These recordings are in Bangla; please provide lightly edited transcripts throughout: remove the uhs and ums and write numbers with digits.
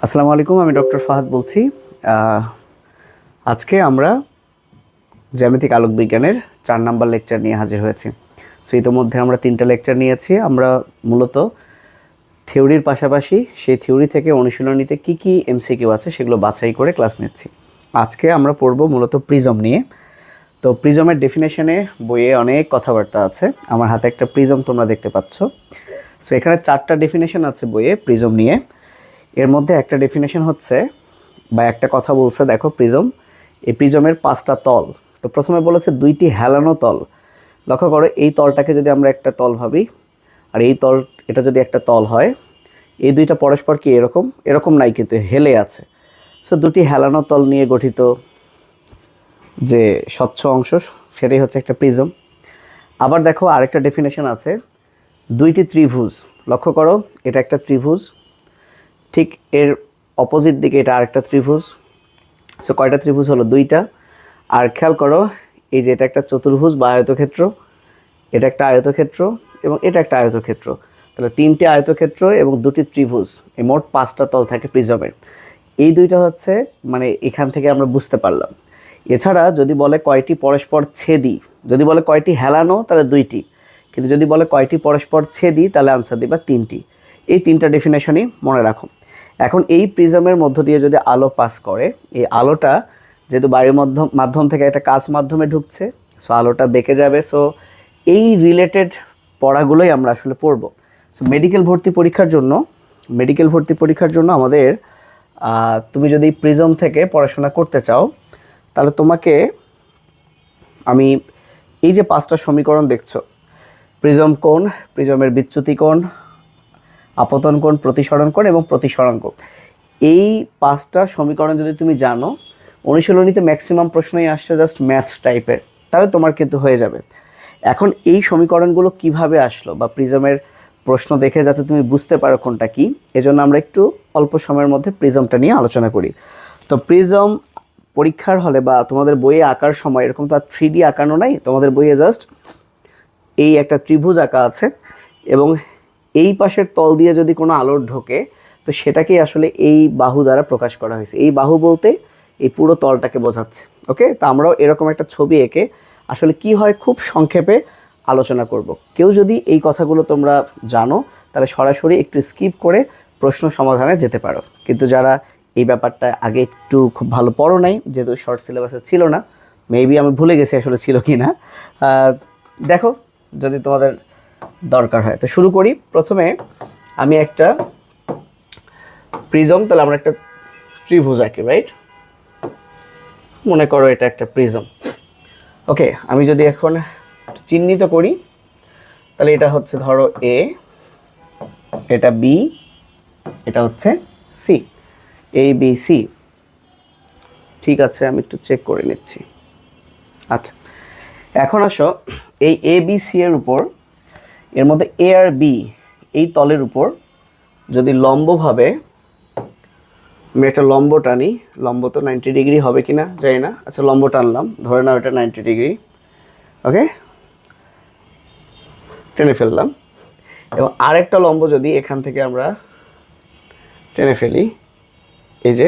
আসসালামু আলাইকুম, আমি ডক্টর ফাহাদ বলছি। আজকে আমরা জ্যামিতিক আলোক বিজ্ঞানের 4 নাম্বার লেকচার নিয়ে হাজির হয়েছি। সো ইতিমধ্যে আমরা 3টা লেকচার নিয়েছি। আমরা মূলত থিওরির পাশাপাশি সেই থিওরি থেকে অনুশীলনীতে কী এমসিকিউ আছে সেগুলো বাছাই করে ক্লাস নিচ্ছি। আজকে আমরা পড়ব মূলত প্রিজম নিয়ে। তো প্রিজমের ডেফিনেশনে বইয়ে অনেক কথাবার্তা আছে। আমার হাতে একটা প্রিজম তোমরা দেখতে পাচ্ছ। সো এখানে 4টা ডেফিনেশন আছে বইয়ে প্রিজম নিয়ে। এর মধ্যে একটা ডেফিনেশন হচ্ছে বা একটা কথা বলছে, দেখো প্রিজম, এই প্রিজমের 5টা তল। তো প্রথমে বলেছে 2টি হেলানো তল। লক্ষ্য করো, এই তলটাকে যদি আমরা একটা তল ভাবি আর এই তল, এটা যদি একটা তল হয়, এই দুইটা পরস্পর কি এরকম এরকম নাই, কিন্তু হেলে আছে। সো 2টি হেলানো তল নিয়ে গঠিত যে স্বচ্ছ অংশ, সেটাই হচ্ছে একটা প্রিজম। আবার দেখো আরেকটা ডেফিনেশন আছে, 2টি ত্রিভুজ। লক্ষ্য করো, এটা একটা ত্রিভুজ, ঠিক এর অপোজিট দিকে এটা আরেকটা ত্রিভুজ। সো কয়টা ত্রিভুজ হলো? 2টা। আর খেয়াল করো, এই যে এটা একটা চতুর্ভুজ বা আয়তক্ষেত্র, এটা একটা আয়তক্ষেত্র এবং এটা একটা আয়তক্ষেত্র। তাহলে 3টে আয়তক্ষেত্র এবং 2টি ত্রিভুজ, এই মোট 5টা তল থাকে প্রিজমের। এই দুইটা হচ্ছে মানে এখান থেকে আমরা বুঝতে পারলাম। এছাড়া যদি বলে কয়টি পরস্পর ছেদি, যদি বলে কয়টি হেলানো তাহলে 2টি, কিন্তু যদি বলে কয়টি পরস্পর ছেদি তাহলে আনসার দিবা 3টি। এই 3টা ডেফিনেশনই মনে রাখো। এখন এই প্রিজমের মধ্য দিয়ে যদি আলো পাস করে, এই আলোটা যেহেতু বায়ুর মাধ্যম থেকে একটা কাঁচ মাধ্যমে ঢুকছে, সো আলোটা বেঁকে যাবে। সো এই রিলেটেড পড়াগুলোই আমরা আসলে পড়ব। সো মেডিকেল ভর্তি পরীক্ষার জন্য আমাদের তুমি যদি প্রিজম থেকে পড়াশোনা করতে চাও, তাহলে তোমাকে আমি এই যে 5টা সমীকরণ দেখছো, প্রিজম কোণ, প্রিজমের বিচ্যুতি কোণ, আপতন কোণ, প্রতিসরণ কোণ এবং প্রতিসরণ কোণ, এই 5টা সমীকরণ যদি তুমি জানো, অনুশীলনীতে ম্যাক্সিমাম প্রশ্নই আসছে জাস্ট ম্যাথ টাইপের, তাহলে তোমার কিন্তু হয়ে যাবে। এখন এই সমীকরণগুলো কিভাবে আসলো বা প্রিজমের প্রশ্ন দেখে যাতে তুমি বুঝতে পারো কোনটা কি, এজন্য আমরা একটু অল্প সময়ের মধ্যে প্রিজমটা নিয়ে আলোচনা করি। তো প্রিজম পরীক্ষার হলে বা তোমাদের বইয়ে আঁকার সময় এরকম তো আর 3D আঁকানো নাই, তোমাদের বইয়ে জাস্ট এই একটা ত্রিভুজ আঁকা আছে এবং এই পাশের তল দিয়ে যদি কোনো আলোর ঢোকে, তো সেটাকেই আসলে এই বাহু দ্বারা প্রকাশ করা হয়েছে। এই বাহু বলতে এই পুরো তলটাকে বোঝাচ্ছে। ওকে, তো আমরাও এরকম একটা ছবি এঁকে আসলে কি হয় খুব সংক্ষেপে আলোচনা করব। কেউ যদি এই কথাগুলো তোমরা জানো, তাহলে সরাসরি একটু স্কিপ করে প্রশ্ন সমাধানে যেতে পারো। কিন্তু যারা এই ব্যাপারটা আগে একটু খুব ভালো পড়ো নাই, যেহেতু শর্ট সিলেবাসে ছিল না, মেবি আমি ভুলে গেছি আসলে ছিল কি না, দেখো যদি তোমাদের দরকার হয়। তো শুরু করি। প্রথমে আমি একটা প্রিজম, তাহলে আমরা একটা ত্রিভুজ আঁকি, রাইট? মনে করো এটা একটা প্রিজম। ওকে, আমি যদি এখন চিহ্নিত করি, তাহলে এটা হচ্ছে ধরো এ, এটা বি, এটা হচ্ছে সি, এ বি সি। ঠিক আছে, আমি একটু চেক করে নিচ্ছি। আচ্ছা, এখন আসো এই এ বি সি এর উপর, এর মধ্যে এ আর বি এই তলের উপর যদি লম্বভাবে আমি একটা লম্ব টানি, লম্ব তো 90 ডিগ্রি হবে কি না জানি না, আচ্ছা লম্ব টানলাম, ধরে নাও এটা 90 ডিগ্রি। ওকে, টেনে ফেললাম। এবং আরেকটা লম্ব যদি এখান থেকে আমরা টেনে ফেলি, এই যে,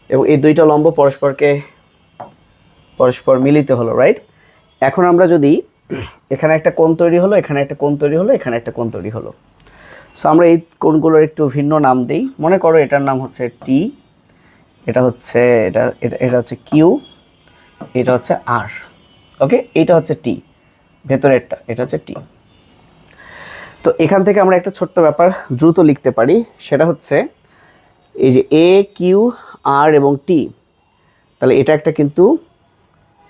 এবং এই দুইটা লম্ব পরস্পর মিলিত হলো, রাইট? এখন আমরা যদি এখানে একটা কোণ তৈরি হলো, এখানে একটা কোণ তৈরি হলো, এখানে একটা কোণ তৈরি হলো। সো আমরা এই কোণগুলোর একটু ভিন্ন নাম দিই। মনে করো এটার নাম হচ্ছে টি, এটা হচ্ছে এটা হচ্ছে কিউ, এটা হচ্ছে আর। ওকে, এটা হচ্ছে টি, ভেতরেরটা এটা হচ্ছে টি। তো এখান থেকে আমরা একটা ছোট্ট ব্যাপার দ্রুত লিখতে পারি, সেটা হচ্ছে এই যে এ কিউ আর এবং টি, তাহলে এটা একটা কিন্তু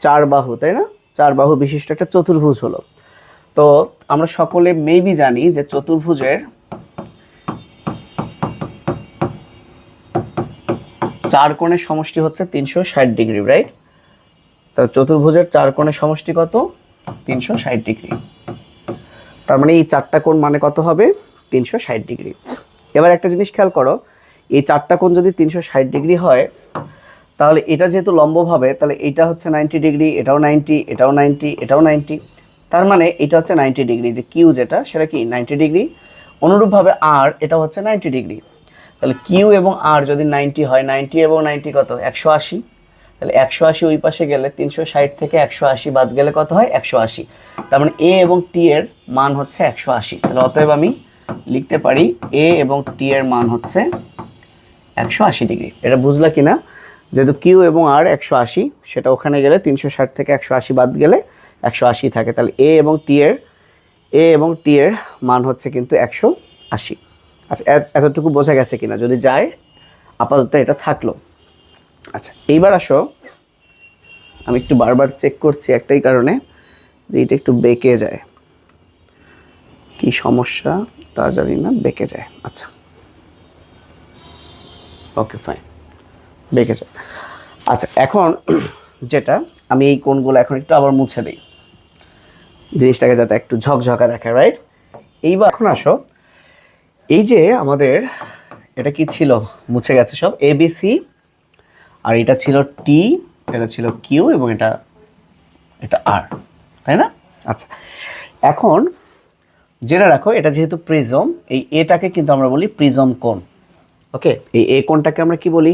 4 বাহু, তাই না? 4 বাহু বিশিষ্ট একটা চতুর্ভুজ হলো। তো আমরা সকলে মেবি জানি যে চতুর্ভুজের 4 কোণের সমষ্টি হচ্ছে 360 ডিগ্রি, রাইট? তাহলে চতুর্ভুজের 4 কোণের সমষ্টি কত? 360 ডিগ্রি। তার মানে এই 4টা কোণ মানে কত হবে? 360 ডিগ্রি। এবার একটা জিনিস খেয়াল করো, এই 4টা কোণ যদি 360 ডিগ্রি হয়, তাহলে এটা যেহেতু লম্বভাবে, তাহলে এটা হচ্ছে 90 ডিগ্রি, এটাও 90, এটাও 90, এটাও 90। তার মানে এটা হচ্ছে 90 ডিগ্রি, যে কিউ যেটা সেটা কি 90 ডিগ্রি। অনুরূপভাবে আর এটা হচ্ছে 90 ডিগ্রি। তাহলে কিউ এবং আর যদি 90 হয়, 90 এবং 90 কত, 180। তাহলে 180 ওই পাশে গেলে 360 থেকে 180 বাদ গেলে কত হয়, 180। তার মানে এ এবং টি এর মান হচ্ছে 180। তাহলে অতএব আমি লিখতে পারি এ এবং টি এর মান হচ্ছে 180 ডিগ্রি। এটা বুঝলা কিনা? যেহেতু কিউ এবং আর 180, সেটা ওখানে গেলে 360 থেকে 180 বাদ গেলে 180 থাকে। তাহলে এ এবং টি এর মান হচ্ছে কিন্তু 180। আচ্ছা, এতটুকু বোঝা গেছে কিনা? যদি যায় আপাতত এটা থাকলো। আচ্ছা, এইবার আসো, আমি একটু বারবার চেক করছি একটাই কারণে, যে এটা একটু বেঁকে যায়। কি সমস্যা তা জানি না, বেঁকে যায়। আচ্ছা, ওকে ফাইন, বেঁকে যায়। আচ্ছা, এখন যেটা আমি এই কোণগুলো এখন একটু আবার মুছে দিই, জিনিসটাকে যাতে একটু ঝকঝকা দেখায়, রাইট? এইবার এখন আসো, এই যে আমাদের এটা কি ছিল, মুছে গেছে সব, এ বি সি, আর এটা ছিল টি, এটা ছিল কিউ, এবং এটা আর, তাই না? আচ্ছা, এখন জেনে রাখো, এটা যেহেতু প্রিজম, এই এটাকে কিন্তু আমরা বলি প্রিজম কোণ। ওকে, এই এ কোণটাকে আমরা কি বলি,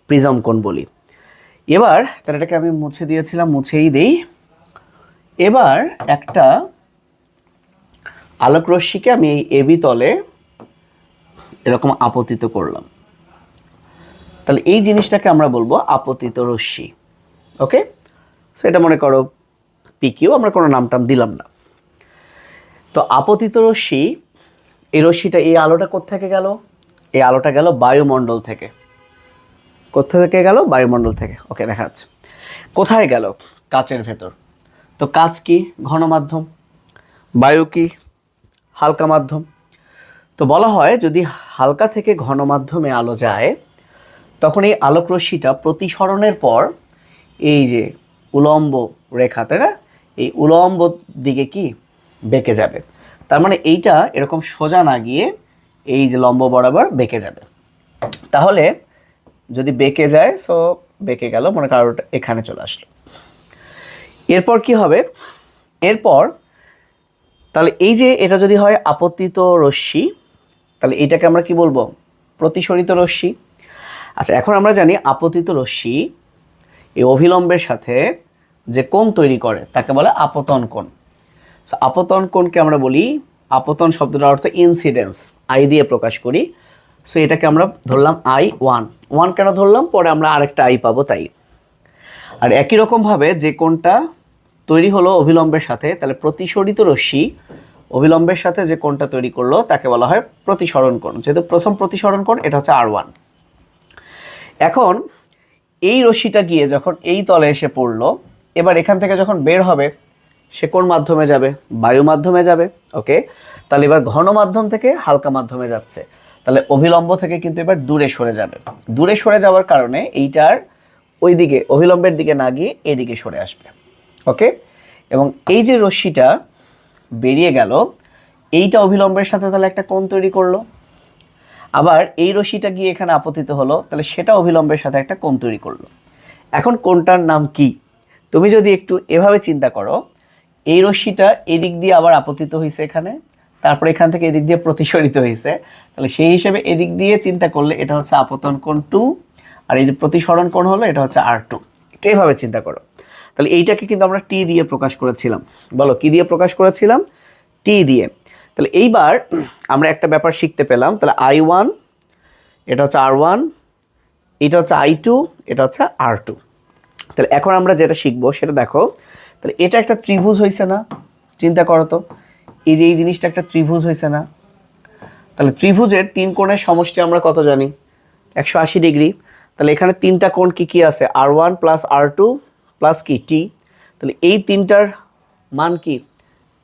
প্রিজম কোণ বলি। এবার তাহলে এটাকে আমি মুছে দিয়েছিলাম, মুছেই দেই। এবার একটা আলোক রশ্মিকে আমি এই এবি তলে এরকম আপতিত করলাম, তাহলে এই জিনিসটাকে আমরা বলবো আপতিত রশ্মি। ওকে, সো এটা মনে করো পিকিউ, আমরা কোনো নাম টাম দিলাম না। তো আপতিত রশ্মি, এই রশ্মিটা, এই আলোটা কোত্থেকে গেল, এই আলোটা গেল বায়ুমণ্ডল থেকে। কোথা থেকে গেল, বায়ুমণ্ডল থেকে। ওকে, দেখা যাচ্ছে কোথায় গেল, কাচের ভেতর। তো কাচ কি, ঘন মাধ্যম, বায়ু কি, হালকা মাধ্যম। তো বলা হয় যদি হালকা থেকে ঘন মাধ্যমে আলো যায়, তখন এই আলোক রশ্মিটা প্রতিসরণের পর এই যে উলম্ব রেখা, তাই না, এই উলম্ব দিকে কি বেঁকে যাবে। তার মানে এইটা এরকম সোজা না গিয়ে এই যে লম্ব বরাবর বেঁকে যাবে। তাহলে যদি বেঁকে যায়, সো বেঁকে গেল, মনে করো এখানে চলে আসলো। এরপর কি হবে, এরপর তাহলে এই যে এটা যদি হয় আপতিত রশ্মি, তাহলে এটাকে আমরা কি বলবো, প্রতিসরিত রশ্মি। আচ্ছা, এখন আমরা জানি আপতিত রশ্মি এই অভিলম্বের সাথে যে কোণ তৈরি করে তাকে বলে আপতন কোণ। সো আপতন কোণকে আমরা বলি, আপতন শব্দটার অর্থ ইনসিডেন্স, আই দিয়ে প্রকাশ করি। সো এটাকে আমরা ধরলাম I1 কেন ধরলাম, পরে আমরা আরেকটা আই পাবো তাই। আর একই রকমভাবে যে কোণটা তৈরি হলো অভিলম্বের সাথে, তাহলে প্রতিসরিত রশ্মি অভিলম্বের সাথে যে কোণটা তৈরি করলো তাকে বলা হয় প্রতিসরণ কোণ। যেহেতু প্রথম প্রতিসরণ কোণ, এটা হচ্ছে R1। এখন এই রশ্মিটা গিয়ে যখন এই তলে এসে পড়লো, এবার এখান থেকে যখন বের হবে, সে কোন মাধ্যমে যাবে, বায়ু মাধ্যমে যাবে। ওকে, তাহলে এবার ঘন মাধ্যম থেকে হালকা মাধ্যমে যাচ্ছে, তাহলে অভিলম্ব থেকে কিন্তু এবার দূরে সরে যাবে। দূরে সরে যাওয়ার কারণে এইটার ওই দিকে, অভিলম্বের দিকে না গিয়ে এদিকে সরে আসবে। ওকে, এবং এই যে রশ্মিটা বেরিয়ে গেল, এইটা অভিলম্বের সাথে তাহলে একটা কোণ তৈরি করলো। আবার এই রশ্মিটা গিয়ে এখানে আপতিত হলো, তাহলে সেটা অভিলম্বের সাথে একটা কোণ তৈরি করলো। এখন কোণটার নাম কি? তুমি যদি একটু এভাবে চিন্তা করো, এই রশ্মিটা এদিক দিয়ে আবার আপতিত হয়েছে এখানে, তারপর এখান থেকে এদিক দিয়ে প্রতিসরিত হয়েছে, তাহলে সেই হিসেবে এদিক দিয়ে চিন্তা করলে এটা হচ্ছে আপতন কোণ 2, আর এই যে প্রতিসরণ কোণ হলো এটা হচ্ছে R2। একটু এভাবে চিন্তা করো। তাহলে এইটাকে কিন্তু আমরা টি দিয়ে প্রকাশ করেছিলাম। বলো কি দিয়ে প্রকাশ করেছিলাম? টি দিয়ে। তাহলে এইবার আমরা একটা ব্যাপার শিখতে পেলাম, তাহলে I1 এটা হচ্ছে R1, এটা হচ্ছে I2, এটা হচ্ছে R2। তাহলে এখন আমরা যেটা শিখবো সেটা দেখো, তাহলে এটা একটা ত্রিভুজ হয়েছে না? চিন্তা করো তো, এই যে এই জিনিসটা একটা ত্রিভুজ হয়েছে না? তাহলে ত্রিভুজের তিন কোণের সমষ্টি আমরা কত জানি? 180 ডিগ্রি। তাহলে এখানে তিনটা কোণ কি কি আছে? R1 প্লাস R2 প্লাস কি টি। তাহলে এই তিনটার মান কি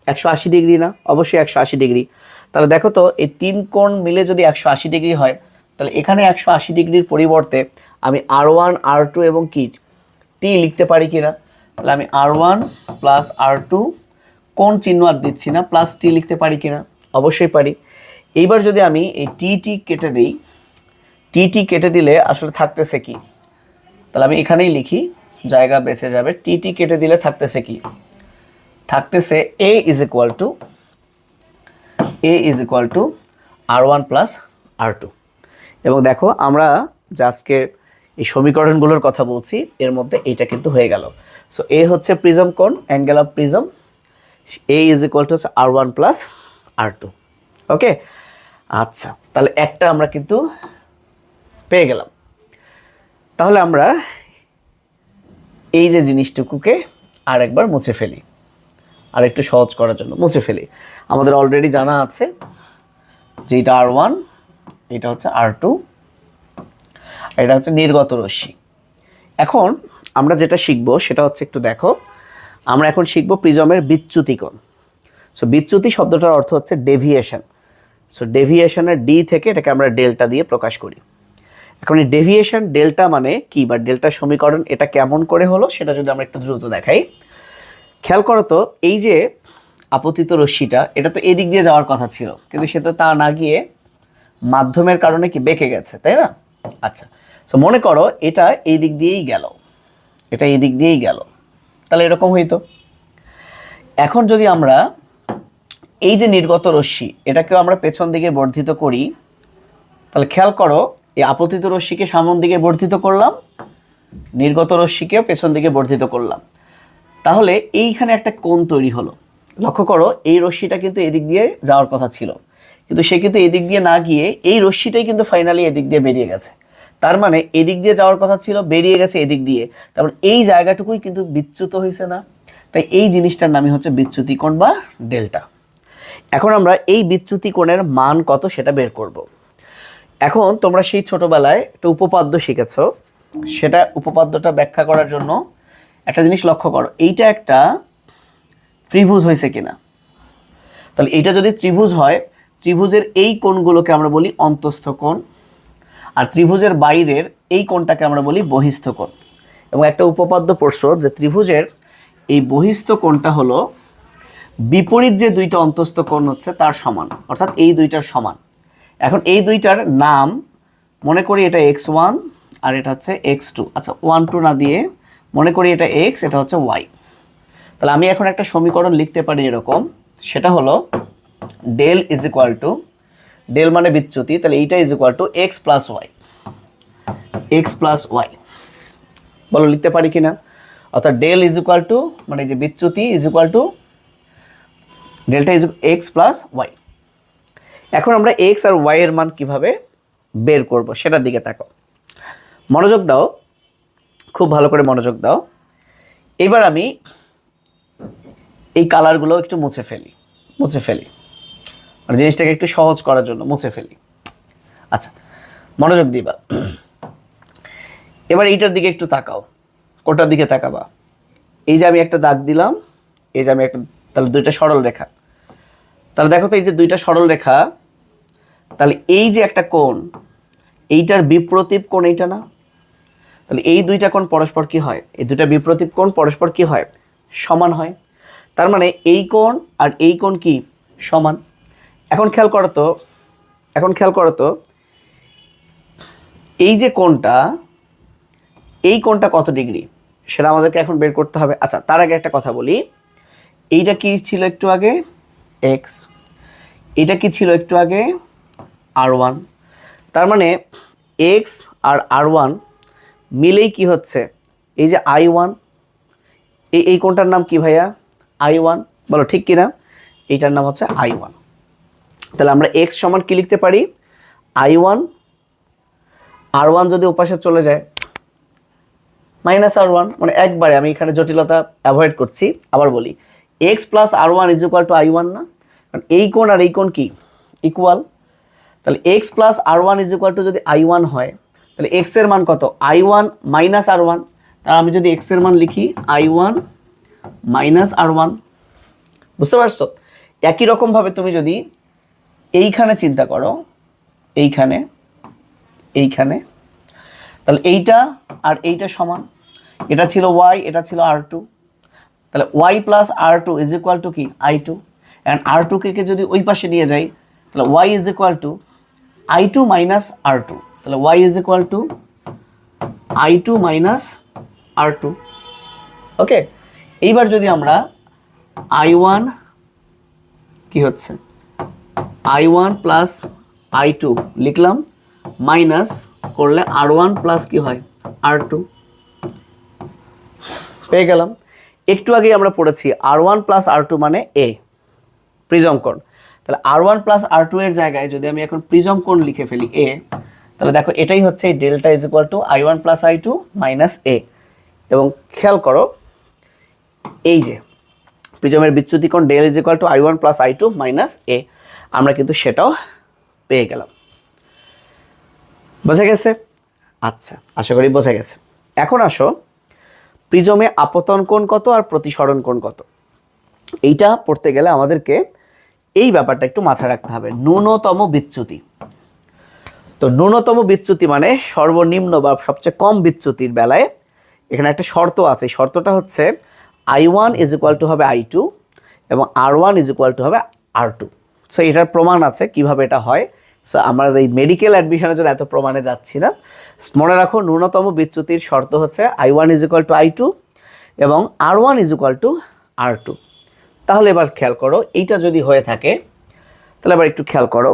180 ডিগ্রি না? অবশ্যই 180 ডিগ্রি। তাহলে দেখো তো, এই তিন কোণ মিলে যদি 180 ডিগ্রি হয়, তাহলে এখানে 180 ডিগ্রির পরিবর্তে আমি R1 R2 এবং কি টি লিখতে পারি কিনা? তাহলে আমি R1 প্লাস R2, কোণ চিহ্ন আর দিচ্ছি না, প্লাস টি লিখতে পারি কিনা? অবশ্যই পারি। এইবার যদি আমি এই টি কেটে দিই, টি কেটে দিলে আসলে থাকতেছে কি? তাহলে আমি এখানেই লিখি, জায়গা বেঁচে যাবে। টি কেটে দিলে থাকতেছে কি? থাকতেছে A is equal two R1 plus R2। এবং দেখো আমরা যে আজকে এই সমীকরণগুলোর কথা বলছি এর মধ্যে এইটা কিন্তু হয়ে গেল। সো এ হচ্ছে প্রিজম কোণ, angle of prism, A is equal two হচ্ছে R1 প্লাস R2। ওকে, আচ্ছা তাহলে একটা আমরা কিন্তু পেয়ে গেলাম। তাহলে আমরা এই যে জিনিসটুকুকে আর একবার মুছে ফেলি, আর একটু সহজ করার জন্য মুছে ফেলি। আমাদের অলরেডি জানা আছে যে এটা R1, এটা হচ্ছে R2, এটা হচ্ছে নির্গত রশ্মি। এখন আমরা যেটা শিখব সেটা হচ্ছে, একটু দেখো, আমরা এখন শিখব প্রিজমের বিচ্যুতি কোণ। সো বিচ্যুতি শব্দটার অর্থ হচ্ছে ডেভিয়েশন। সো ডেভিয়েশনের ডি থেকে এটাকে আমরা ডেল্টা দিয়ে প্রকাশ করি। এখন এই ডেভিয়েশন ডেল্টা মানে কি, বা ডেল্টার সমীকরণ এটা কেমন করে হলো সেটা যদি আমরা একটু দ্রুত দেখাই। খেয়াল করো তো, এই যে আপতিত রশ্মিটা এটা তো এদিক দিয়ে যাওয়ার কথা ছিল, কিন্তু সেটা তা না গিয়ে মাধ্যমের কারণে কি বেঁকে গেছে, তাই না? আচ্ছা, সো মনে করো এটা এই দিক দিয়েই গেল, এটা এই দিক দিয়েই গেল, তাহলে এরকম হইতো। এখন যদি আমরা এই যে নির্গত রশ্মি এটাকেও আমরা পেছন দিকে বর্ধিত করি, তাহলে খেয়াল করো এই আপতিত রশ্মিকে সামন দিকে বর্ধিত করলাম, নির্গত রশ্মিকেও পেছন দিকে বর্ধিত করলাম, তাহলে এইখানে একটা কোণ তৈরি হলো। লক্ষ্য করো এই রশ্মিটা কিন্তু এদিক দিয়ে যাওয়ার কথা ছিল, কিন্তু সে কিন্তু এদিক দিয়ে না গিয়ে এই রশ্মিটাই কিন্তু ফাইনালি এদিক দিয়ে বেরিয়ে গেছে। তার মানে এদিক দিয়ে যাওয়ার কথা ছিল, বেরিয়ে গেছে এদিক দিয়ে, তারপর এই জায়গাটুকুই কিন্তু বিচ্যুত হয়েছে না। তাই এই জিনিসটার নামই হচ্ছে বিচ্যুতি কোণ বা ডেল্টা। এখন আমরা এই বিচ্যুতি কোণের মান কত সেটা বের করব। এখন তোমরা সেই ছোটবেলায় একটা উপপাদ্য শিখেছো, সেটা উপপাদ্যটা ব্যাখ্যা করার জন্য একটা জিনিস লক্ষ্য করো, এইটা একটা ত্রিভুজ হয়েছে কিনা। তাহলে এইটা যদি ত্রিভুজ হয়, ত্রিভুজের এই কোণগুলোকে আমরা বলি অন্তস্থ কোণ, আর ত্রিভুজের বাইরের এই কোণটাকে আমরা বলি বহিস্থ কোণ। এবং একটা উপপাদ্য পড়ছো যে ত্রিভুজের এই বহিস্থ কোণটা হলো বিপরীত যে দুইটা অন্তস্থ কোণ হচ্ছে তার সমান, অর্থাৎ এই দুইটার সমান। এখন এই দুইটার নাম মনে করি এটা x1 আর এটা হচ্ছে x2। আচ্ছা 1 2 না দিয়ে মনে করি এটা x, এটা হচ্ছে y। তাহলে আমি এখন একটা সমীকরণ লিখতে পারি এরকম, সেটা হলো del is equal to, del মানে বিচ্যুতি, তাহলে এইটা is equal to x plus Y, X plus Y. বলো লিখতে পারি কিনা? অর্থাৎ ডেল ইজ ইকুয়াল টু মানে যে বিচ্যুতি is equal to delta is X plus Y. এখন আমরা এক্স আর ওয়াই এর মান কিভাবে বের করব সেটার দিকে তাকাও, মনোযোগ দাও, খুব ভালো করে মনোযোগ দাও। এবার আমি এই কালারগুলো একটু মুছে ফেলি আর জিনিসটাকে একটু সহজ করার জন্য মুছে ফেলি। আচ্ছা মনোযোগ দিবা। এবার এইটার দিকে একটু তাকাও, কোটার দিকে তাকাবা। এই যে আমি একটা দাগ দিলাম, এই যে আমি একটা, তাহলে দুইটা সরল রেখা। তাহলে দেখো তো এই যে দুইটা সরল রেখা, তাহলে এই যে একটা কোণ, এইটার বিপ্রতীপ কোণ এইটা না? তাহলে এই দুইটা কোণ পরস্পর কি হয়, এই দুইটা বিপ্রতীপ কোণ পরস্পর কি হয়, সমান হয়। তার মানে এই কোণ আর এই কোণ কি সমান। এখন খেয়াল করো তো এই যে কোণটা, এই কোণটা কত ডিগ্রি সেটা আমাদেরকে এখন বের করতে হবে। আচ্ছা তার আগে একটা কথা বলি, এইটা কি ছিল একটু আগে x, এটা কি ছিল একটু আগে R1। তার মানে x আর R1 মিলেই কি হচ্ছে, এই যে I1, এই কোণটার নাম কি ভাইয়া, I1। বলো ঠিক কিনা? এইটার নাম হচ্ছে I1। তাহলে আমরা x সমান কি লিখতে পারি, I1, R1 যদি ওপাশে চলে যায় মাইনাস R1, মানে একবারে আমি এখানে জটিলতা অ্যাভয়েড করছি। আবার বলি x plus R1 is equal to I1 না, কারণ এই কোণ আর এই কোণ কি ইকুয়াল। তাহলে x plus R1 is equal two যদি I1 হয়, তাহলে x এর মান কত, I1 মাইনাস R1। তাহলে আমি যদি x এর মান লিখি I1 মাইনাস R1, বুঝতে পারছো? একই রকমভাবে তুমি যদি এইখানে চিন্তা করো, এইখানে, তাহলে এইটা আর এইটা সমান, এটা ছিল y, এটা ছিল R2। তাহলে y plus R2 is equal two কি I2, অ্যান্ড R2 কে যদি ওই পাশে নিয়ে যাই, তাহলে y is equal two I2 minus R2। তাহলে y is equal two I2 minus R2। ওকে, এইবার যদি আমরা I1 কি হচ্ছে I1 প্লাস I2 লিখলাম, মাইনাস করলে R1 প্লাস কি হয় R2 পেয়ে গেলাম। একটু আগেই আমরা পড়েছি R1 প্লাস R2 মানে A প্রিজম কোণ। তাহলে R1 প্লাস R2 এর জায়গায় যদি আমি এখন প্রিজম কোণ লিখে ফেলি A, তাহলে দেখো এটাই হচ্ছে delta is equal to I1 plus I2 minus A। এবং খেয়াল করো এই যে প্রিজমের বিচ্যুতি কোণ del is equal to I1 plus I2 minus A, আমরা কিন্তু সেটাও পেয়ে গেলাম। বোঝা গেছে? আচ্ছা, আশা করি বোঝা গেছে। এখন আসো প্রিজমে আপতন কোণ কত আর প্রতিসরণ কোণ কত, এইটা পড়তে গেলে আমাদেরকে এই ব্যাপারটা একটু মাথায় রাখতে হবে। ন্যূনতম বিচ্যুতি, তো ন্যূনতম বিচ্যুতি মানে সর্বনিম্ন বা সবচেয়ে কম বিচ্যুতির বেলায় এখানে একটা শর্ত আছে। শর্তটা হচ্ছে I1 ইজ ইকুয়াল টু হবে I2 এবং R1 ইজ ইকুয়াল টু হবে R2। সো এটার প্রমাণ আছে কিভাবে এটা হয়। সো আমরা এই মেডিকেল অ্যাডমিশনের জন্য এত প্রমাণে যাচ্ছি না। মনে রাখো ন্যূনতম বিচ্যুতির শর্ত হচ্ছে I1 is equal two I2 এবং R1 is equal two R2। তাহলে এবার খেয়াল করো এইটা যদি হয়ে থাকে তাহলে এবার একটু খেয়াল করো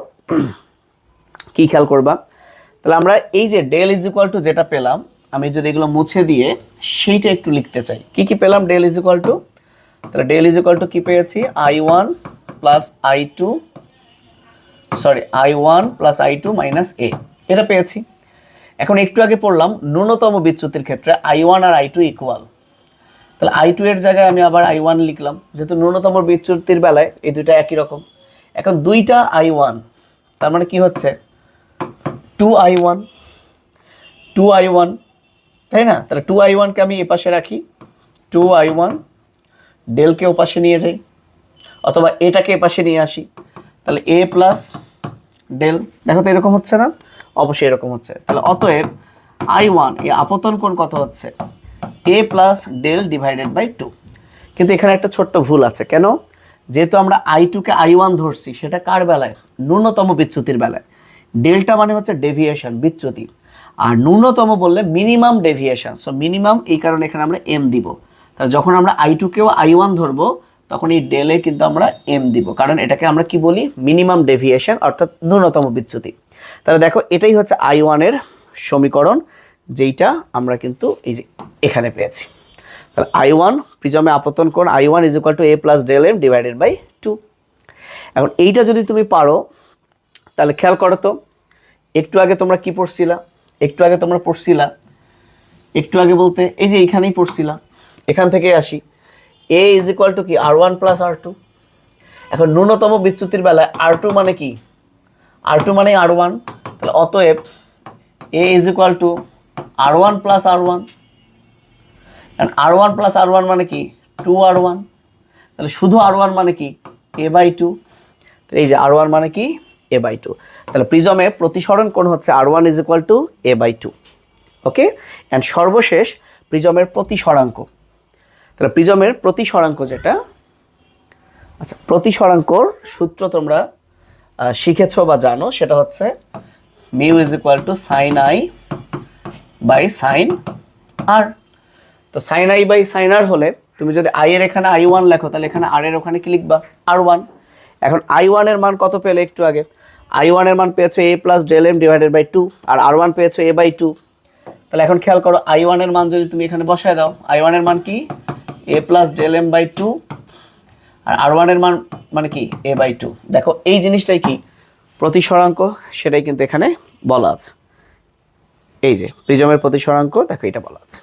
কি খেয়াল করবা। তাহলে আমরা এই যে ডেল ইজ ইকুয়াল টু যেটা পেলাম, আমি যদি এগুলো মুছে দিয়ে সেইটা একটু লিখতে চাই, কি কি পেলাম ডেল ইজ ইকুয়াল টু, তাহলে ডেল ইজ ইকুয়াল টু কি পেয়েছি I1 plus I2 minus A, এটা পেয়েছি। এখন একটু আগে পড়লাম ন্যূনতম বিচ্যুতির ক্ষেত্রে I1 আর I2 ইকুয়াল, তাহলে I2 এর জায়গায় আমি আবার I1 লিখলাম, যেহেতু ন্যূনতম বিচ্যুতির বেলায় এই দুইটা একই রকম। এখন দুইটা I1 তার মানে কি হচ্ছে 2I1, তাই না? তাহলে 2I1 কে আমি এ পাশে রাখি, 2I1 ডেলকে ও পাশে নিয়ে যাই, অথবা এটাকে এ পাশে নিয়ে আসি, তাহলে A প্লাস ডেল। দেখো তো এরকম হচ্ছে না? অবশ্যই এরকম হচ্ছে। তাহলে অতএব I1 এই আপতন কোণ কত হচ্ছে A plus del divided by 2। কিন্তু এখানে একটা ছোট্ট ভুল আছে। কেন? যেহেতু আমরা I2 কে I1 ধরছি, সেটা কার বেলায়? ন্যূনতম বিচ্যুতির বেলায়। ডেল্টা মানে হচ্ছে ডেভিয়েশন, বিচ্যুতি, আর ন্যূনতম বললে মিনিমাম ডেভিয়েশন। সো মিনিমাম এই কারণে এখানে আমরা M দিব। তাহলে যখন আমরা I2 কেও I1 ধরবো তখন এই ডেলে কিন্তু আমরা M দিব, কারণ এটাকে আমরা কি বলি? মিনিমাম ডেভিয়েশন, অর্থাৎ ন্যূনতম বিচ্যুতি। তাহলে দেখো এটাই হচ্ছে I1 এর সমীকরণ, যেইটা আমরা কিন্তু এই যে এখানে পেয়েছি। তাহলে I1 প্রিজমে আপতন কোণ I1 is equal to A plus del M divided by 2। এখন এইটা যদি তুমি পারো তাহলে খেয়াল করো তো, একটু আগে তোমরা কি পড়ছিলা? একটু আগে বলতে এই যে এইখানেই পড়ছিলা, এখান থেকে আসি A ইজ ইকুয়াল টু কি R1 প্লাস R2। এখন ন্যূনতম বিচ্যুতির বেলায় R2 মানে কি? R2 মানে R1, তাহলে অতএব A is equal two R1 plus R1, and R1 plus R1 মানে কি 2R1, তাহলে শুধু R1 মানে কি A বাই 2। তাহলে এই যে R1 মানে কি A বাই 2। তাহলে প্রিজমে প্রতিসরণ কোণ হচ্ছে R1 is equal to A by 2। Okay, and সর্বশেষ প্রিজমের প্রতিসরাঙ্ক। তাহলে প্রিজমের প্রতিসরাঙ্ক যেটা, আচ্ছা প্রতিসরাঙ্কর সূত্র তোমরা শিখেছো বা জানো, সেটা হচ্ছে mu is equal to sine I by sine R. তো sine I by sine R হলে তুমি যদি আই এর এখানে I1 লেখো, তাহলে এখানে আর এর ওখানে কি লিখবা? R1। এখন I1 এর মান কত পেলে একটু আগে? I1 এর মান পেয়েছো A plus del M divided by 2, আর R1 পেয়েছো A বাই 2। তাহলে এখন খেয়াল করো I1 এর মান যদি তুমি এখানে বসায় দাও, I1 এর মান কি A plus del M by 2, আর R1 এর মান মানে কি A বাই 2। দেখো এই জিনিসটাই কি প্রতিসরাঙ্ক, সেটাই কিন্তু এখানে বলা আছে। এই যে প্রিজমের প্রতিসরাঙ্ক, দেখো এটা বলা আছে।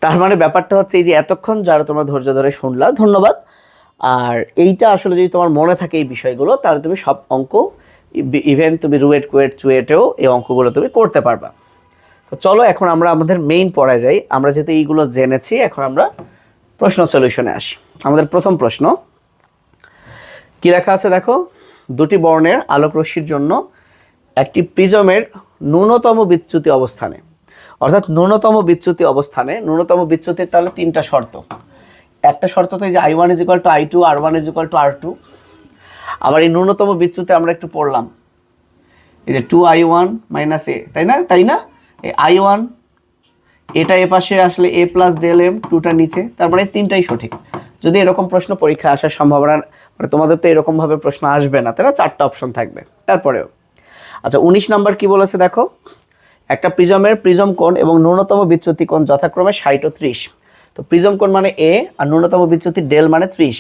তার মানে ব্যাপারটা হচ্ছে এই যে এতক্ষণ যারা তোমরা ধৈর্য ধরে শুনলা, ধন্যবাদ। আর এইটা আসলে যদি তোমার মনে থাকে এই বিষয়গুলো, তাহলে তুমি সব অঙ্ক, ইভেন তুমি রুয়েট কুয়েট চুয়েটেও এই অঙ্কগুলো তুমি করতে পারবা। তো চলো এখন আমরা আমাদের মেইন পড়ায় যাই। আমরা যেহেতু এইগুলো জেনেছি, এখন আমরা প্রশ্ন সলিউশনে আসি। আমাদের প্রথম প্রশ্ন কি লেখা আছে দেখো, দুটি বর্ণের আলোক রশ্মির জন্য একটি প্রিজমের ন্যূনতম বিচ্যুতি অবস্থানে, অর্থাৎ ন্যূনতম বিচ্যুতির তাহলে তিনটা শর্ত। একটা শর্ত তো এই যে I1 is equal two I2, R1 is equal two R2। আবার এই ন্যূনতম বিচ্যুতি আমরা একটু পড়লাম, এই যে 2I1 মাইনাস A, তাই না? এই I1 এটা এ পাশে আসলে A প্লাস ডেল M, 2টা নিচে, তার মানে তিনটাই সঠিক। যদি এরকম প্রশ্ন পরীক্ষা আসার সম্ভাবনা, মানে তোমাদের তো এরকমভাবে প্রশ্ন আসবে না, তাই না? 4টা অপশন থাকবে তারপরেও। আচ্ছা 19 নাম্বার কি বলেছে দেখো, একটা প্রিজমের প্রিজম কোণ এবং ন্যূনতম বিচ্যুতি কোণ যথাক্রমে 60 ও 30। তো প্রিজম কোণ মানে এ আর ন্যূনতম বিচ্যুতি ডেল মানে 30।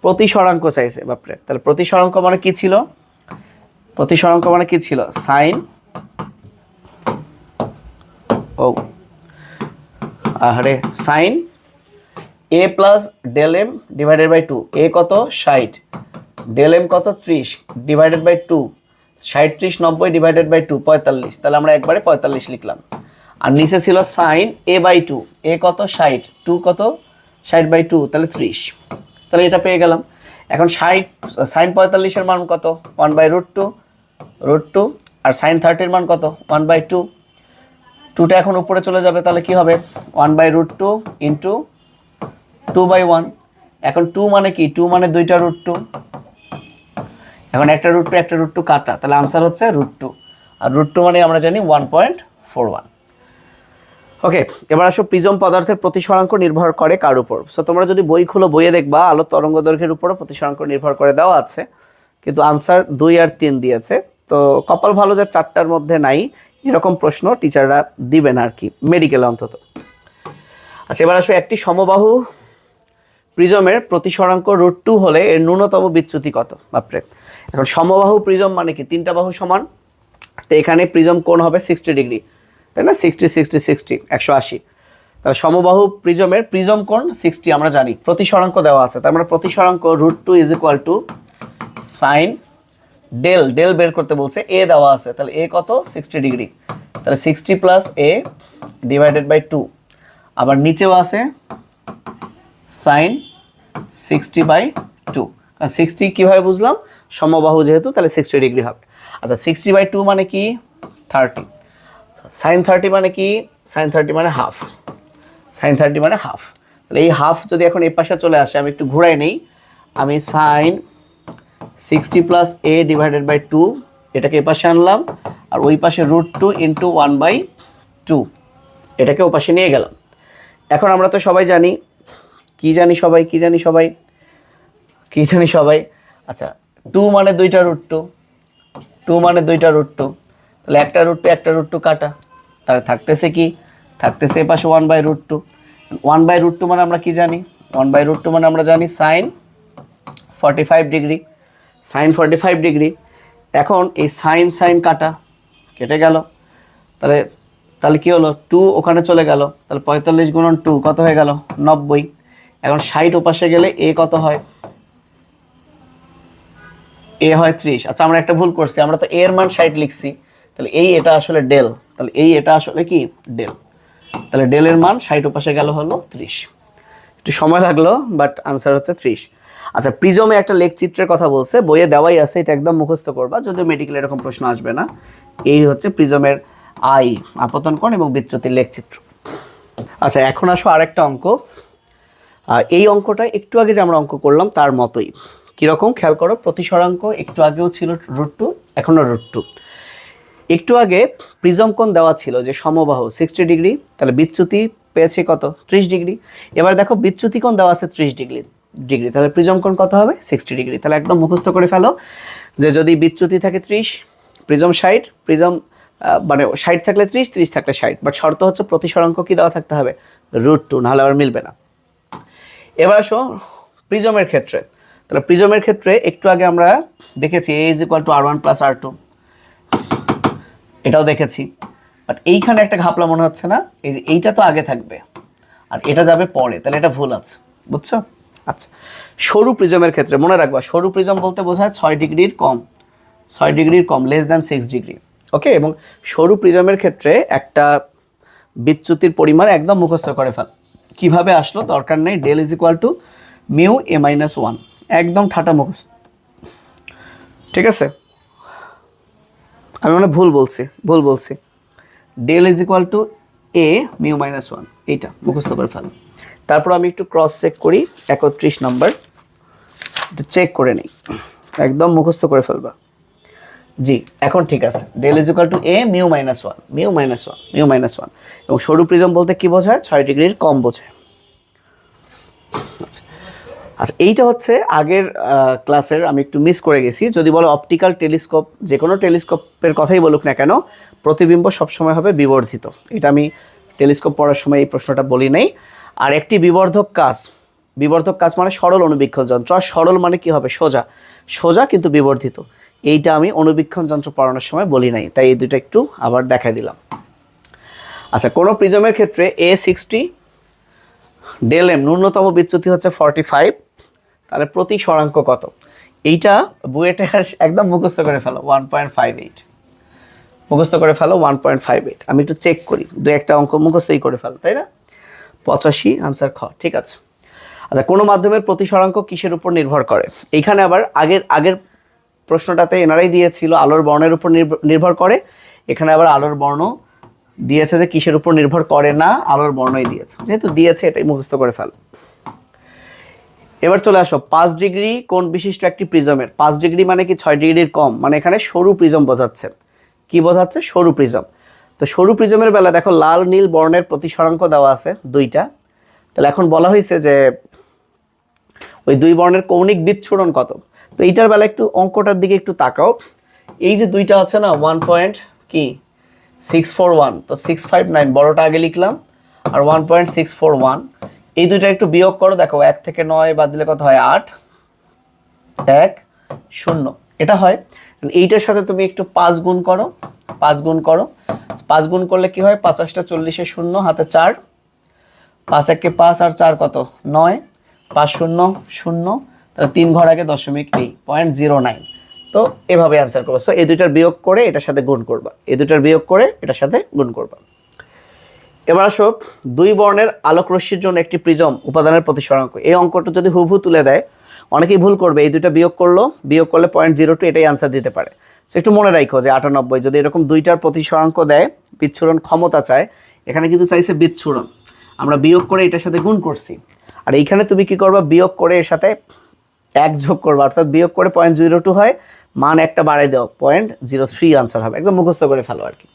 প্রতিসরাঙ্ক চাইছে, বাপরে। তাহলে প্রতিসরাঙ্ক মানে কি ছিল? প্রতিসরাঙ্ক মানে কি ছিল? সাইন ও আরে sine A plus del M divided by 2। A কত? 60, ডেল এম কত? 30 ডিভাইডেড বাই 2। 60 30 90 divided by 2 45। তাহলে আমরা একবারে 45 লিখলাম। আর নিচে ছিল সাইন এ বাই 2। এ কত? 60, 2 কত? 60 বাই 2, তাহলে 30। তাহলে এটা পেয়ে গেলাম। এখন 60 সাইন 45 এর মান কত? 1/√2 √2। আর সাইন 30 এর মান কত? 1/2। 2টা এখন উপরে চলে যাবে, তাহলে কি হবে? 1/√2 ইন্টু 2/1। এখন 2 মানে কি? 2 মানে 2টা √2। এখন একটা √2 একটা √2 কাটা, তাহলে আনসার হচ্ছে √2। আর √2 মানে আমরা জানি 1.41। ওকে, এবার আসো প্রিজম পদার্থের প্রতিসরাঙ্ক নির্ভর করে কার উপর? সো তোমরা যদি বই খুলো, বইয়ে দেখবা আলোর তরঙ্গ দৈর্ঘ্যের উপরও প্রতিসরাঙ্ক নির্ভর করে দেওয়া আছে, কিন্তু আনসার 2 আর 3 দিয়েছে। তো কপাল ভালো যে 4টার মধ্যে নাই, এরকম প্রশ্ন টিচাররা দিবে না আর কি, মেডিকেলে অন্তত। আচ্ছা এবার আসো, একটি সমবাহু প্রিজমের প্রতিসরাঙ্ক √2 হলে এর ন্যূনতম বিচ্যুতি কত? বাপরে। এখন সমবাহু প্রিজম মানে কি? 3টা বাহু সমান। তো এখানে প্রিজম কোণ হবে 60 ডিগ্রি, তাই না? 60 60 60 180। তাহলে সমবাহু প্রিজমের প্রিজম কোণ 60 আমরা জানি, প্রতিসরাঙ্ক দেওয়া আছে। তার মানে প্রতিসরাঙ্ক √2 = সাইন ডেল, ডেল বের করতে বলছে, এ দেওয়া আছে, তাহলে এ কত? 60 ডিগ্রি। তাহলে 60 প্লাস এ ডিভাইডেড বাই 2। আবার নিচেও আছে সাইন 60/2। কারণ 60 কীভাবে বুঝলাম? সমবাহু যেহেতু, তাহলে 60 ডিগ্রি হবে। আচ্ছা 60/2 মানে কি? 30। সাইন 30 মানে কি? সাইন 30 মানে হাফ। সাইন 30 মানে হাফ। তাহলে এই হাফ যদি এখন এই পাশে চলে আসে, আমি একটু ঘুরাই নেই, আমি sine 60 plus A divided by 2 এটাকে এই পাশে আনলাম, আর ওই পাশে √2 ইন্টু 1/2 এটাকে ও পাশে নিয়ে গেলাম। এখন আমরা তো সবাই জানি, কি জানি সবাই? আচ্ছা 2 মানে 2টা √2, 2 মানে 2টা √2, তাহলে একটা √2 একটা √2 কাটা, তাহলে থাকতেছে কি? থাকতেছে এ পাশে 1/√2। 1/√2 মানে আমরা কি জানি? 1/√2 মানে আমরা জানি সাইন 45 ডিগ্রি। Sign 45 degree. এখন এই সাইন সাইন কাটা, কেটে গেল, তাহলে তাহলে কি হলো? 2 ওখানে চলে গেল, তাহলে 45 গুণন 2 কত হয়ে গেল? 90। এখন 60 ওপাশে গেলে এ কত হয়? এ হয় 30। আচ্ছা আমরা একটা ভুল করছি, আমরা তো এর মান 60 লিখছি, তাহলে এটা আসলে ডেল, তাহলে এটা আসলে কি? ডেল। তাহলে ডেলের মান 60 ওপাশে গেল হলো 30। একটু সময় লাগলো, বাট আনসার হচ্ছে 30। আচ্ছা প্রিজমে একটা লেখচিত্রের কথা বলছে, বইয়ে দেওয়াই আছে, এটা একদম মুখস্থ করবা, যদিও মেডিকেলে এরকম প্রশ্ন আসবে না। এই হচ্ছে প্রিজমের আই, আপতন কোণ এবং বিচ্যুতির লেখচিত্র। আচ্ছা এখন আসো আরেকটা অঙ্ক। এই অঙ্কটা একটু আগে যে আমরা অঙ্ক করলাম তার মতোই। কীরকম খেয়াল করো, প্রতিসরাঙ্ক একটু আগেও ছিল √2, এখনও √2। একটু আগে প্রিজম কোণ দেওয়া ছিল যে সমবাহু 60 ডিগ্রি, তাহলে বিচ্যুতি পেয়েছে কত? 30 ডিগ্রি। এবার দেখো বিচ্যুতি কোণ দেওয়া আছে 30 ডিগ্রি, তাহলে প্রিজম কোণ কত হবে? 60 ডিগ্রি। তাহলে একদম মুখস্থ করে ফেলো যে যদি বিচ্যুতি থাকে 30, প্রিজম 60, প্রিজম মানে 60 থাকলে 30, 30 থাকলে 60, বাট শর্ত হচ্ছে প্রতিসরাঙ্ক কি দেওয়া থাকতে হবে? √2, নাহলে আবার মিলবে না। এবার আসো প্রিজমের ক্ষেত্রে। তাহলে প্রিজমের ক্ষেত্রে একটু আগে আমরা দেখেছি A = R1 + R2, এটাও দেখেছি, বাট এইখানে একটা ঘাপলা মনে হচ্ছে না? এই যে এইটা তো আগে থাকবে আর এটা যাবে পরে, তাহলে এটা ভুল আছে, বুঝছো? আচ্ছা সরু প্রিজমের ক্ষেত্রে মনে রাখবা, সরু প্রিজম বলতে বোঝায় 6 ডিগ্রির কম, 6 ডিগ্রির কম, <6 ডিগ্রি। ওকে, এবং সরু প্রিজমের ক্ষেত্রে একটা বিচ্যুতির পরিমাণ একদম মুখস্থ করে ফেল। কিভাবে আসলো দরকার নেই, ডেল = μ(a-1), একদম ঠাটা মুখস্থ, ঠিক আছে? আমি মানে ভুল বলছি, ডেল = a μ-1, এইটা মুখস্থ করে ফেল। তারপর আমি একটু ক্রস চেক করি, 31 নম্বর একটু চেক করে নিই, একদম মুখস্থ করে ফেলবা। জি এখন ঠিক আছে, ডেল = a μ-1 এবং সরু প্রিজম বলতে কি বোঝায়? 6 ডিগ্রির কম বোঝায়। আচ্ছা, এইটা হচ্ছে আগের ক্লাসের আমি একটু মিস করে গেছি। যদি বলো অপটিক্যাল টেলিস্কোপ, যে কোনো টেলিস্কোপের কথাই বলুক না কেন, প্রতিবিম্ব সবসময় হবে বিবর্ধিত। এটা আমি টেলিস্কোপ পড়ার সময় এই প্রশ্নটা বলি নাই। আর একটি বিবর্ধক কাচ মানে সরল অনুবীক্ষণ যন্ত্র, আর সরল মানে কি হবে, সোজা, সোজা কিন্তু বিবর্ধিত। এইটা আমি অনুবীক্ষণ যন্ত্র পড়ানোর সময় বলি নাই, তাই এই দুটো একটু আবার দেখাই দিলাম। আচ্ছা, কোনো প্রিজমের ক্ষেত্রে A60 ডেল এম ন্যূনতম বিচ্যুতি হচ্ছে 45, তাহলে প্রতি স্বরাঙ্ক কত? এইটা বুয়েটে একদম মুখস্থ করে ফেলো, 1.58 মুখস্থ করে ফেলো, 1.58। আমি একটু চেক করি, দু একটা অঙ্ক মুখস্থই করে ফেলো, তাই না? 85 আনসার খ, ঠিক আছে। আচ্ছা, কোনো মাধ্যমের প্রতি স্বরাঙ্ক কিসের উপর নির্ভর করে? এইখানে আবার আগের প্রশ্নটাতে এনারাই দিয়েছিল আলোর বর্ণের উপর নির্ভর করে, এখানে আবার আলোর বর্ণ দিয়েছে যে কিসের উপর নির্ভর করে না, আলোর বর্ণই দিয়েছে, যেহেতু দিয়েছে এটাই মুখস্থ করে ফেলো। এবার চলে আসো, 5 ডিগ্রি কোণ বিশিষ্ট একটি প্রিজমের, 5 ডিগ্রি মানে কি 6 ডিগ্রির কম, মানে এখানে সরু প্রিজম বোঝাচ্ছে। কি বোঝাচ্ছে? সরু প্রিজম। তো সরু প্রিজমের বেলা দেখো লাল নীল বর্ণের প্রতি স্বরাঙ্ক দেওয়া আছে দুইটা। তাহলে এখন বলা হয়েছে যে ওই দুই বর্ণের কৌণিক বিচ্ছুরণ কত। তো এইটার বেলা একটু অঙ্কটার দিকে একটু তাকাও। এই যে দুইটা আছে না, 1.641, তো 659 বড়টা আগে লিখলাম, আর 1.641, এই দুইটা একটু বিয়োগ করো, দেখো 1 থেকে 9 বাদ দিলে কত হয়? 8, 1, 0 এটা হয়। এইটার সাথে তুমি একটু 5 গুণ করো, 5 গুণ করো, 5 গুণ করলে কি হয়? 5 8 40, 0 হাতে 4, 5 1 5 আর 4 কত? 9, 5 0 0, তাহলে 3 ঘর আগে দশমিক, এই 0.09। তো এভাবে অ্যান্সার করবো। সো এই দুইটার বিয়োগ করে এটার সাথে গুণ করবা, এই দুইটার বিয়োগ করে এটার সাথে গুণ করবা। এবার আসো, দুই বর্ণের আলোক রশ্মির জন্য একটি প্রিজম উপাদানের প্রতি স্বরাঙ্ক। এই অঙ্কটা যদি হুবহু তুলে দেয়, অনেকেই ভুল করবে, এই দুইটা বিয়োগ করলে 0.02, এটাই আনসার দিতে পারে। সো একটু মনে রাখো যে 98, যদি এরকম দুইটার প্রতি স্বরাঙ্ক দেয়, বিচ্ছুরণ ক্ষমতা চায়, এখানে কিন্তু চাইছে বিচ্ছুরণ, আমরা বিয়োগ করে এটার সাথে গুণ করছি। আর এইখানে তুমি কি করবা? বিয়োগ করে এর সাথে 1 যোগ করবা, অর্থাৎ বিয়োগ করে 0.02 হয়, মান একটা বাড়াই দাও, 0.03 আনসার হবে। একদম মুখস্থ করে ফেলো আর কি।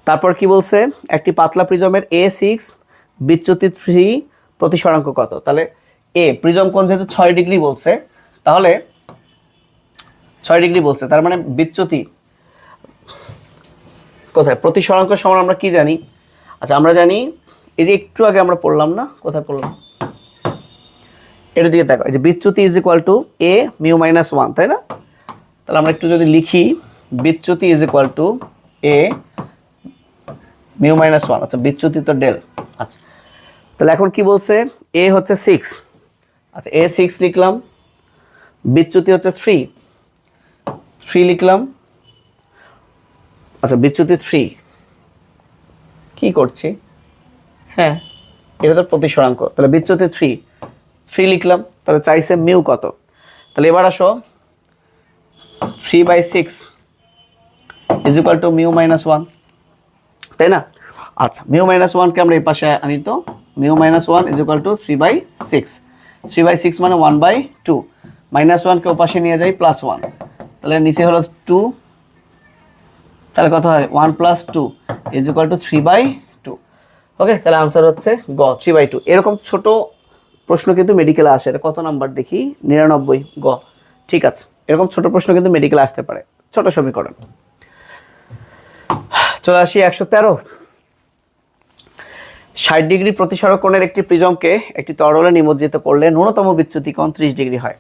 তারপর কি বলছে? একটি পাতলা প্রিজমের A6 বিচ্যুতি 3 প্রতি স্বরাঙ্ক কত? তাহলে প্রিজম কোণ যেহেতু 6 ডিগ্রি বলছে, তাহলে 6 ডিগ্রি বলছে, তার মানে বিচ্যুতি কোথায়? প্রতি স্বরাঙ্ক সমান আমরা কি জানি? আচ্ছা, আমরা জানি এই যে একটু আগে আমরা পড়লাম না, কোথায় পড়লাম, এটার দিকে দেখো, এই যে বিচ্যুতি is equal to A mu minus 1, তাই না? তাহলে আমরা একটু যদি লিখি, বিচ্যুতি is equal to A mu minus 1, আচ্ছা বিচ্যুতি তো ডেল। আচ্ছা, তাহলে এখন কি বলছে? A হচ্ছে 6, আচ্ছা A6 লিখলাম, বিচ্যুতি হচ্ছে 3 লিখলাম, আচ্ছা বিচ্যুতি 3 কি করছি? হ্যাঁ, এটা তো প্রতি স্বরাঙ্ক, তাহলে বিচ্যুতি 3 লিখলাম, তাহলে চাইছে মিউ কত? তাহলে এবার আসো, 3/6 is equal two mu minus 1, তাই না? আচ্ছা, মিউ মাইনাস 1কে আমরা এই পাশে আনি, তো mu minus 1 is equal two 3/6, 3/6 মানে 1/2, মাইনাস 1কে ও পাশে নিয়ে যাই, +1, তাহলে নিচে হলো 2, তাহলে কত হয়? 1 + 2 ইজ ইকুয়াল টু 3/2। ওকে, তাহলে আনসার হচ্ছে গ, 3/2। এরকম ছোট প্রশ্ন কিন্তু মেডিকেলে আসে। এটা কত নাম্বার দেখি? 99, গ, ঠিক আছে। এরকম ছোট প্রশ্ন কিন্তু মেডিকেলে আসতে পারে, ছোট সমীকরণ। চলে আসি 113। 60 ডিগ্রি প্রতিসরক কোণের একটি প্রিজমকে একটি তরলে নিমজ্জিত করলে ন্যূনতম বিচ্যুতি কোণ 30 ডিগ্রি হয়।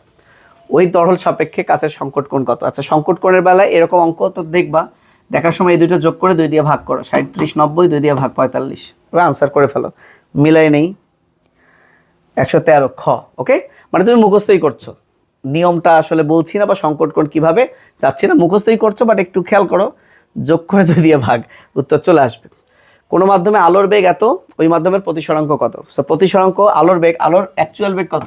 ওই তরল সাপেক্ষে কাচের সংকট কোণ কত? আচ্ছা, সংকট কোণের বেলায় এরকম অঙ্ক তো দেখবা, দেখার সময় এই দুটো যোগ করে 2 দিয়ে ভাগ করো, 60 30 90, 2 দিয়ে ভাগ 45, এবার আনসার করে ফেলো। মিলাই নেই, 113 খ। ওকে, মানে তুমি মুখস্থই করছো, নিয়মটা আসলে বলছি না, বা সংকট কোণ কীভাবে যাচ্ছি না, মুখস্থই করছো, বাট একটু খেয়াল করো, যোগ করে 2 দিয়ে ভাগ, উত্তর চলে আসবে। কোনো মাধ্যমে আলোর বেগ এত, ওই মাধ্যমের প্রতিসরাঙ্ক কত? সো প্রতিসরাঙ্ক আলোর বেগ, আলোর অ্যাকচুয়াল বেগ কত?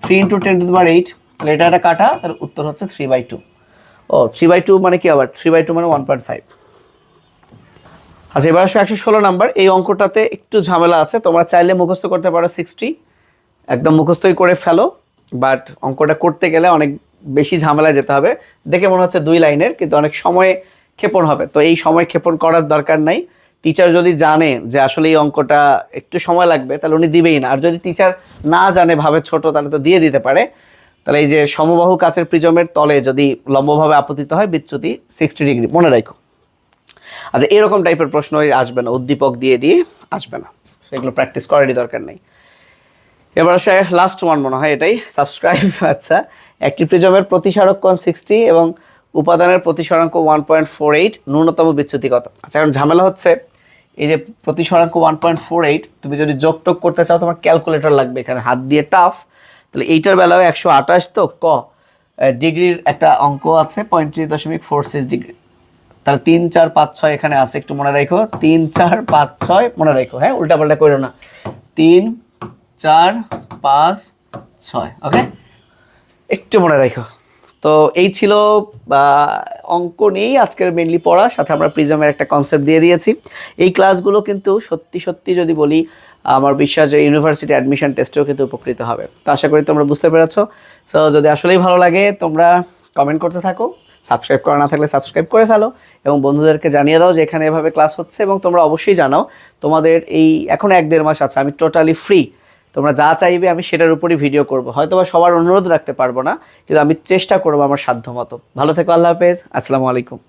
3 × 10⁸, তাহলে এটা একটা কাটা, তার উত্তর হচ্ছে 3/2। ও 3/2 মানে কি? আবার 3/2 মানে 1.5। আচ্ছা, এবার আসো 116 নাম্বার। এই অঙ্কটাতে একটু ঝামেলা আছে, তোমরা চাইলে মুখস্থ করতে পারো 60, একদম মুখস্থই করে ফেলো, বাট অঙ্কটা করতে গেলে অনেক বেশি ঝামেলায় যেতে হবে। দেখে মনে হচ্ছে 2 লাইনের, কিন্তু অনেক সময় ক্ষেপণ হবে, তো এই সময় ক্ষেপণ করার দরকার নাই। টিচার যদি জানে যে আসলে এই অঙ্কটা একটু সময় লাগবে তাহলে উনি দিবেই না। আর যদি টিচার না জানে, ভাবে ছোট, তাহলে তো দিয়ে দিতে পারে। তাহলে এই যে সমবাহু কাচের প্রিজমের তলে যদি লম্বভাবে আপতিত হয় বিচ্যুতি 60 ডিগ্রি, মনে রাখো। আচ্ছা, এরকম টাইপের প্রশ্ন আসবে না, উদ্দীপক দিয়ে দিয়ে আসবে না, সেগুলো প্র্যাকটিস করারই দরকার নেই। এবার আসে লাস্ট ওয়ান, মনে হয় এটাই, সাবস্ক্রাইব। আচ্ছা, একটি প্রিজমের প্রতিসারক কোণ 60 এবং উপাদানের প্রতিসরাঙ্ক 1.48, ন্যূনতম বিচ্যুতি কত? আচ্ছা, এখন ঝামেলা হচ্ছে এই যে প্রতিসরাঙ্ক 1.48, তুমি যদি যোগটোগ করতে চাও তোমার ক্যালকুলেটর লাগবে, এখানে হাত দিয়ে টাফ। তাহলে এইটার বেলায় 128 তো ডিগ্রির একটা অঙ্ক আছে 35.46 ডিগ্রি। তাহলে 3 4 5 6 এখানে আছে, একটু মনে রাখো, 3 4 5 6 মনে রাখো, হ্যাঁ, উল্টাপাল্টা করো না। 3 4 5 6, ওকে, একটু মনে রাখো। তো এই ছিল অঙ্ক নিয়েই আজকের মেনলি পড়া, সাথে আমরা প্রিজমের একটা কনসেপ্ট দিয়ে দিয়েছি। এই ক্লাসগুলো কিন্তু সত্যি সত্যি যদি বলি, আমার বিশ্বাস যে ইউনিভার্সিটি অ্যাডমিশন টেস্টেও কিন্তু উপকৃত হবে। তো আশা করি তোমরা বুঝতে পেরেছো। সো যদি আসলেই ভালো লাগে তোমরা কমেন্ট করতে থাকো, সাবস্ক্রাইব করা না থাকলে সাবস্ক্রাইব করে ফেলো, এবং বন্ধুদেরকে জানিয়ে দাও যে এখানে এভাবে ক্লাস হচ্ছে। এবং তোমরা অবশ্যই জানাও তোমাদের এই এখন 1-1.5 মাস আছে, আমি টোটালি ফ্রি, তোমরা যা চাইবে আমি সেটার উপরই ভিডিও করব। হয়তো বা সবার অনুরোধ রাখতে পারবো না, কিন্তু আমি চেষ্টা করবো আমার সাধ্য মতো। ভালো থেকো, আল্লাহ হাফেজ, আসসালামু আলাইকুম।